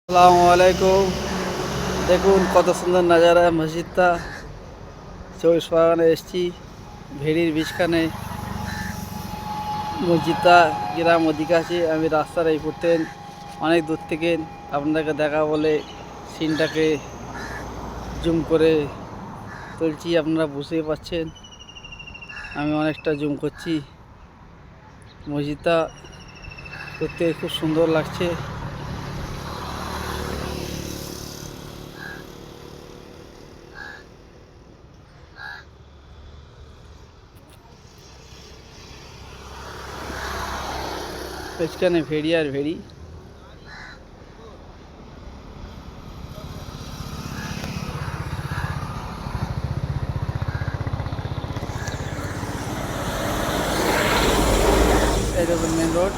আসসালামু আলাইকুম। দেখুন কত সুন্দর নাজারা মসজিদটা। চব্বিশ পরগনা এসছি, ভেড়ির বীজখানে মসজিদটা। গ্রাম ওদিকে আছে, আমি রাস্তার এই করতেন অনেক দূর থেকে আপনাদেরকে দেখা বলে সিনটাকে জুম করে তুলছি। আপনারা বুঝতেই পারছেন আমি অনেকটা জুম করছি। মসজিদটা করতে খুব সুন্দর লাগছে। এখানে ভেড়ি আর ভেড়ি। এই দেখুন মেন রোড।